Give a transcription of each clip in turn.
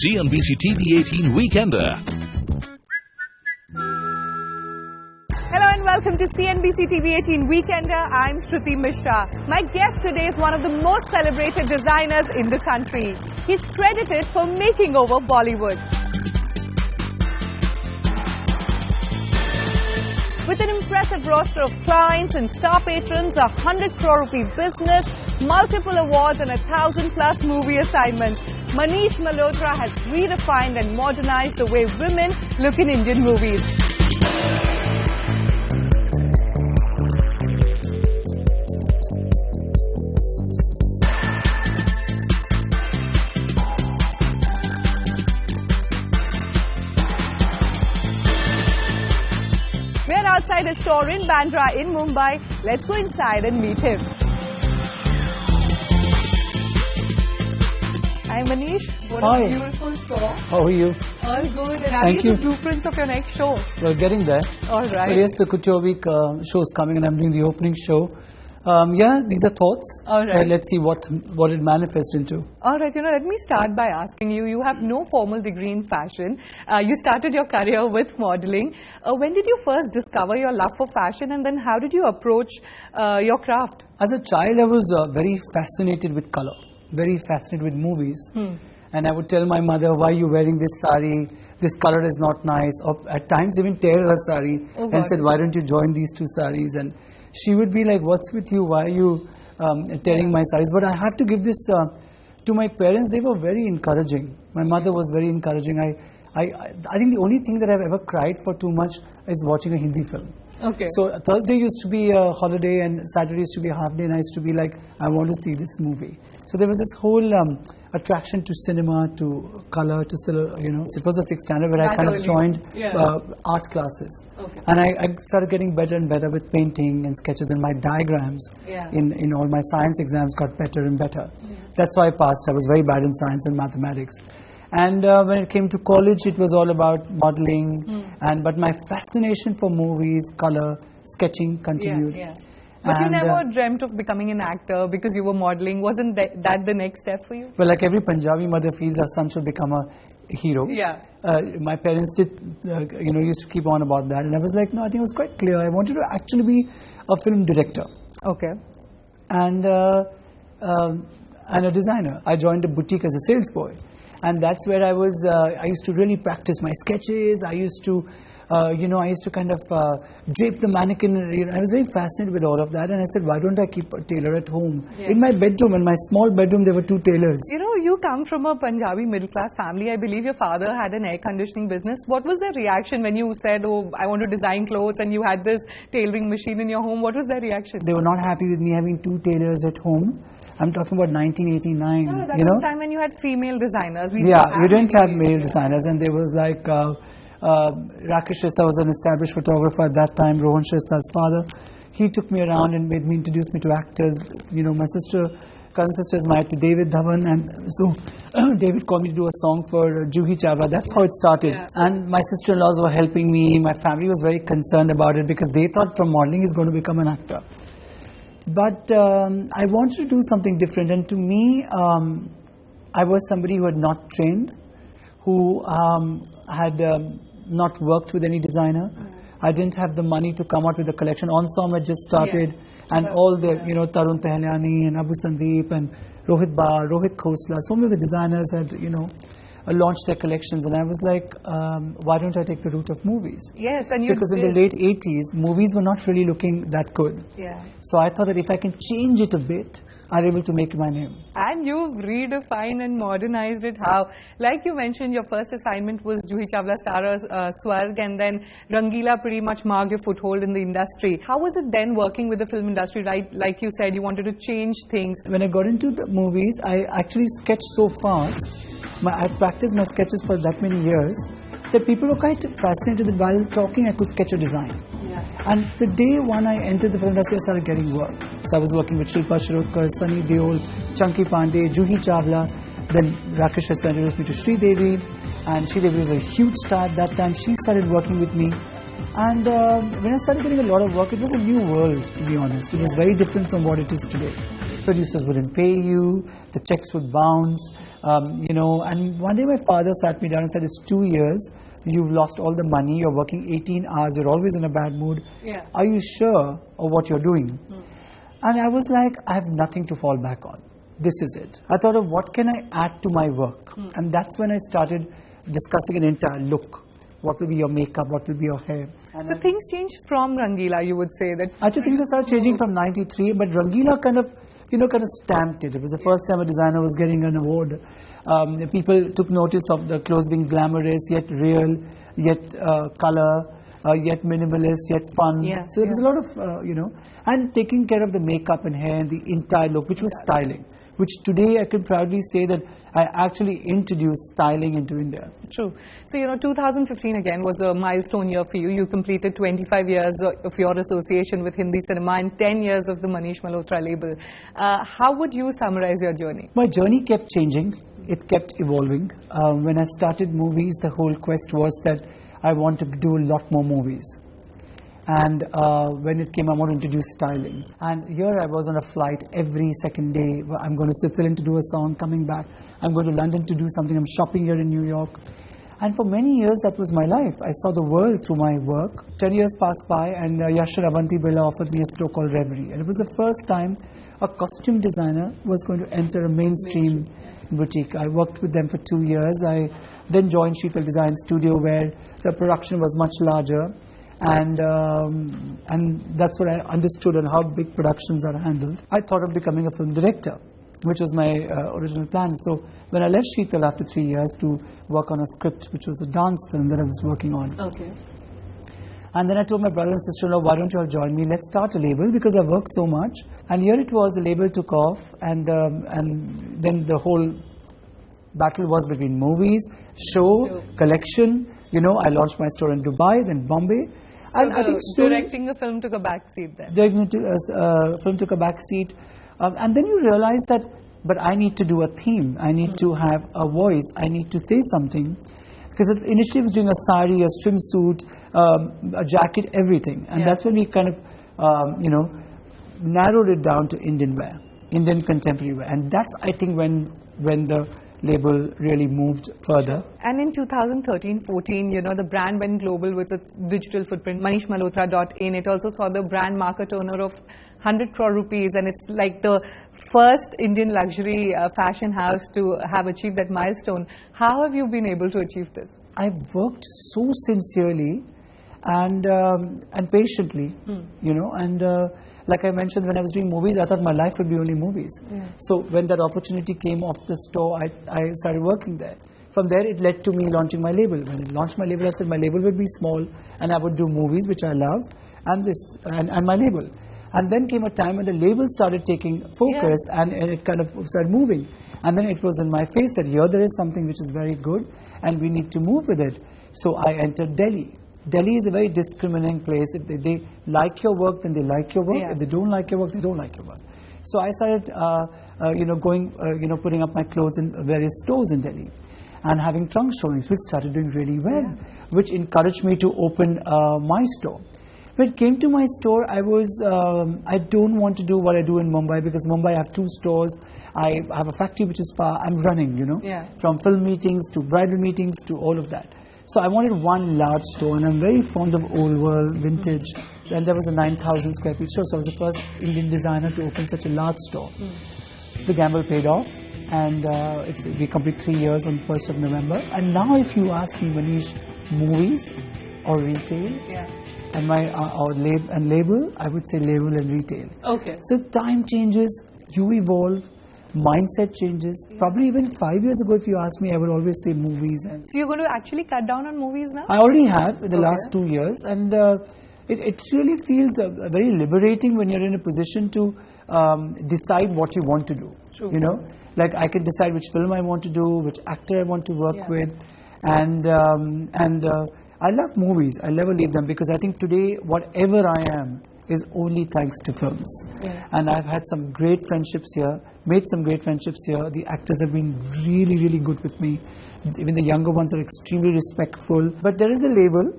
CNBC TV18 Weekender. Hello and welcome to CNBC TV18 Weekender. I'm Shruti Mishra. My guest today is one of the most celebrated designers in the country. He's credited for making over Bollywood. With an impressive roster of clients and star patrons, a 100 crore rupee business, multiple awards and 1,000+ movie assignments, Manish Malhotra has redefined and modernized the way women look in Indian movies. We're outside a store in Bandra in Mumbai. Let's go inside and meet him. Hi Manish, what a beautiful store. How are you? All good. And Thank you. The blueprints of your next show. We're getting there. All right. But yes, the Couture Week show is coming and I'm doing the opening show. Yeah, these are thoughts. All right. Let's see what it manifests into. All right, let me start by asking you, you have no formal degree in fashion. You started your career with modeling. When did you first discover your love for fashion, and then how did you approach your craft? As a child, I was very fascinated with color, very fascinated with movies. And I would tell my mother, why are you wearing this sari? This color is not nice. Or at times even tear her sari and said, why don't you join these two saris? And she would be like, what's with you? Why are you tearing my saris? But I have to give this to my parents. They were very encouraging. My mother was very encouraging. I think the only thing that I've ever cried for too much is watching a Hindi film. Okay. So Thursday used to be a holiday and Saturday used to be a half day, and I used to be like, I want to see this movie. So there was this whole attraction to cinema, to color, to it was a sixth standard where I kind of joined art classes. Okay. And I started getting better and better with painting and sketches, and my diagrams in all my science exams got better and better. That's why I passed. I was very bad in science and mathematics. And when it came to college, it was all about modeling, but my fascination for movies, color, sketching continued. But you never dreamt of becoming an actor because you were modeling. Wasn't that the next step for you? Well, like every Punjabi mother feels her son should become a hero. My parents did, used to keep on about that. And I was like, no, I think it was quite clear. I wanted to actually be a film director. Okay. And a designer. I joined a boutique as a sales boy. And that's where I was, I used to really practice my sketches. I used to kind of drape the mannequin. I was very fascinated with all of that. And I said, why don't I keep a tailor at home? In my bedroom, in my small bedroom, there were two tailors. You come from a Punjabi middle-class family. I believe your father had an air conditioning business. What was their reaction when you said, oh, I want to design clothes, and you had this tailoring machine in your home? What was their reaction? They were not happy with me having two tailors at home. I'm talking about 1989. No, that was the time when you had female designers. You didn't have male designers, and there was like Rakesh Shrestha was an established photographer at that time. Rohan Shrestha's father. He took me around and introduced me to actors. My cousin sister is married to David Dhawan, and so David called me to do a song for Juhi Chawla. That's how it started. And my sister-in-laws were helping me. My family was very concerned about it because they thought from modeling he's going to become an actor. But I wanted to do something different, and to me, I was somebody who had not trained, who had not worked with any designer. I didn't have the money to come out with a collection. Ensemble had just started, and all the, Tarun Tehlani and Abu Sandeep and Rohit Bar, Rohit Khosla, so many of the designers had, launched their collections, and I was like, why don't I take the route of movies? Yes, and because in the late 80s, movies were not really looking that good. So I thought that if I can change it a bit, I'm able to make my name. And you've redefined and modernized it. How? Like you mentioned, your first assignment was Juhi Chawla starrer Swarg, and then Rangila pretty much marked your foothold in the industry. How was it then working with the film industry, right? Like you said, you wanted to change things. When I got into the movies, I actually sketched so fast. I practiced my sketches for that many years that people were quite fascinated that while talking I could sketch a design. And the day one I entered the film industry, I started getting work. So I was working with Shilpa Shirodkar, Sunny Deol, Chunky Pandey, Juhi Chawla. Then Rakesh Shrestha introduced me to Sridevi, and Sridevi was a huge star at that time. She started working with me. And when I started getting a lot of work, it was a new world, to be honest. It was very different from what it is today. Producers wouldn't pay you, the checks would bounce, and one day my father sat me down and said, it's 2 years, you've lost all the money, you're working 18 hours, you're always in a bad mood. Yeah. Are you sure of what you're doing? And I was like, I have nothing to fall back on. This is it. I thought of what can I add to my work? And that's when I started discussing an entire look. What will be your makeup? What will be your hair? And So things changed from Rangila, you would say that. actually, things started changing from '93, but Rangila kind of stamped it. It was the first time a designer was getting an award. People took notice of the clothes being glamorous, yet real, yet color, yet minimalist, yet fun. Yeah, So there was a lot of, and taking care of the makeup and hair and the entire look, which was styling. Which today I can proudly say that I actually introduced styling into India. True. So, 2015 again was a milestone year for you. You completed 25 years of your association with Hindi cinema and 10 years of the Manish Malhotra label. How would you summarize your journey? My journey kept changing. It kept evolving. When I started movies, the whole quest was that I want to do a lot more movies. And when it came, I want to introduce styling. And here I was on a flight every second day. I'm going to Switzerland to do a song, coming back. I'm going to London to do something. I'm shopping here in New York. And for many years, that was my life. I saw the world through my work. 10 years passed by, and Yashar Avanti Billa offered me a store called Reverie. And it was the first time a costume designer was going to enter a mainstream boutique. I worked with them for 2 years. I then joined Sheetal Design Studio, where the production was much larger. And that's what I understood on how big productions are handled. I thought of becoming a film director, which was my original plan. So when I left Sheetal after 3 years to work on a script, which was a dance film that I was working on. Okay. And then I told my brother and sister-in-law, why don't you all join me? Let's start a label, because I worked so much. And here it was, the label took off, and then the whole battle was between movies, show, collection. I launched my store in Dubai, then Bombay. So And I think directing the film took a back seat then. film took a back seat. And then you realize that, but I need to do a theme. I need to have a voice. I need to say something. Because initially I was doing a sari, a swimsuit, a jacket, everything. And that's when we kind of, narrowed it down to Indian wear, Indian contemporary wear. And that's, I think, when the label really moved further. And in 2013-14, the brand went global with its digital footprint, manishmalhotra.in. It also saw the brand market turnover of 100 crore rupees, and it's like the first Indian luxury fashion house to have achieved that milestone. How have you been able to achieve this? I've worked so sincerely and patiently, like I mentioned, when I was doing movies, I thought my life would be only movies. So when that opportunity came off the store, I started working there. From there, it led to me launching my label. When I launched my label, I said my label would be small, and I would do movies, which I love, and my label. And then came a time when the label started taking focus, and it kind of started moving. And then it was in my face that here there is something which is very good, and we need to move with it. So I entered Delhi. Delhi is a very discriminating place. If they like your work, then they like your work. If they don't like your work, they don't like your work. So I started, putting up my clothes in various stores in Delhi, and having trunk showings, which started doing really well, which encouraged me to open my store. When it came to my store, I don't want to do what I do in Mumbai, because Mumbai I have 2 stores. I have a factory which is far. I'm running, from film meetings to bridal meetings to all of that. So I wanted one large store, and I'm very fond of old world, vintage. And there was a 9,000 square feet store, so I was the first Indian designer to open such a large store. The gamble paid off, and we complete 3 years on 1st of November. And now if you ask me, Manish, movies or retail? And my label, I would say label and retail. Okay. So time changes, you evolve, mindset changes. Probably even 5 years ago, if you ask me, I would always say movies. And So you're going to actually cut down on movies now? I already have in the last 2 years, and it really feels very liberating when you're in a position to decide what you want to do. True. Like I can decide which film I want to do, which actor I want to work with, and I love movies. I'll never leave them, because I think today, whatever I am is only thanks to films. And I've had some great friendships here, made some great friendships here. The actors have been really, really good with me. Even the younger ones are extremely respectful. But there is a label,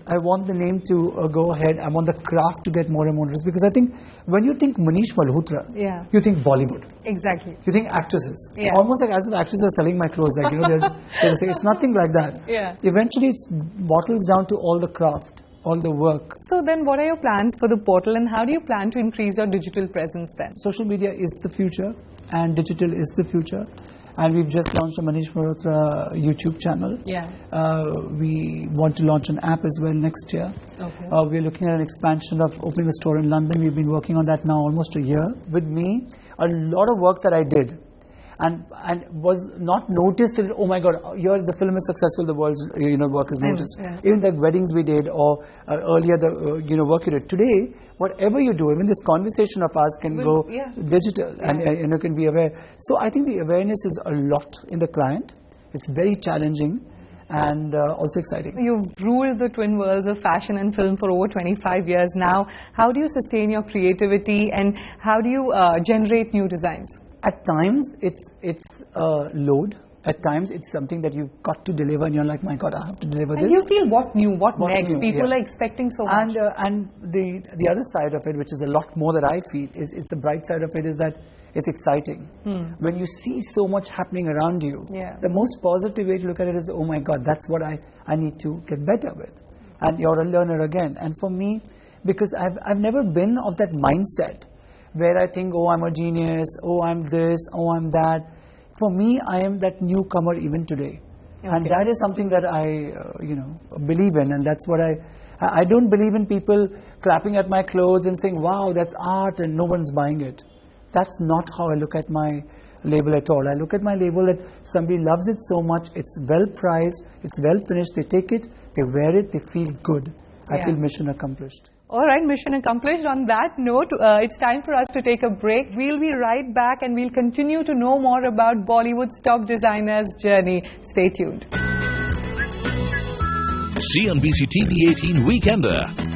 I want the name to go ahead. I want the craft to get more and more noticed, because I think when you think Manish Malhotra, Yeah. you think Bollywood. Exactly. You think actresses. Yeah. Almost like as if actresses are selling my clothes. Like, you know, they're saying it's nothing like that. Yeah. Eventually, it bottles down to all the craft, all the work. So then what are your plans for the portal, and how do you plan to increase your digital presence then? Social media is the future, and digital is the future. And we've just launched a Manish Malhotra YouTube channel. Yeah. We want to launch an app as well next year. Okay. We're looking at an expansion of opening a store in London. We've been working on that now almost a year. With me, a lot of work that I did and was not noticed. Oh my God, the film is successful. The world's work is noticed. Yeah. Even the weddings we did, or earlier the work you did. Today, whatever you do, even this conversation of ours can go digital, and you can be aware. So I think the awareness is a lot in the client. It's very challenging and also exciting. You've ruled the twin worlds of fashion and film for over 25 years now. How do you sustain your creativity, and how do you generate new designs? At times, it's a load. At times, it's something that you've got to deliver, and you're like, my God, I have to deliver this. And you feel what new, what next? New, People are expecting so much. And the other side of it, which is a lot more that I feel, is the bright side of it is that it's exciting. When you see so much happening around you, the most positive way to look at it is, oh my God, that's what I need to get better with. And you're a learner again. And for me, because I've never been of that mindset where I think, oh, I'm a genius, oh, I'm this, oh, I'm that. For me, I am that newcomer even today. Okay. And that is something that I, believe in. And that's what I don't believe in people clapping at my clothes and saying, wow, that's art, and no one's buying it. That's not how I look at my label at all. I look at my label that somebody loves it so much, it's well priced, it's well finished, they take it, they wear it, they feel good. I feel mission accomplished. All right, mission accomplished. On that note, it's time for us to take a break. We'll be right back, and we'll continue to know more about Bollywood's top designers' journey. Stay tuned. CNBC TV18 Weekender.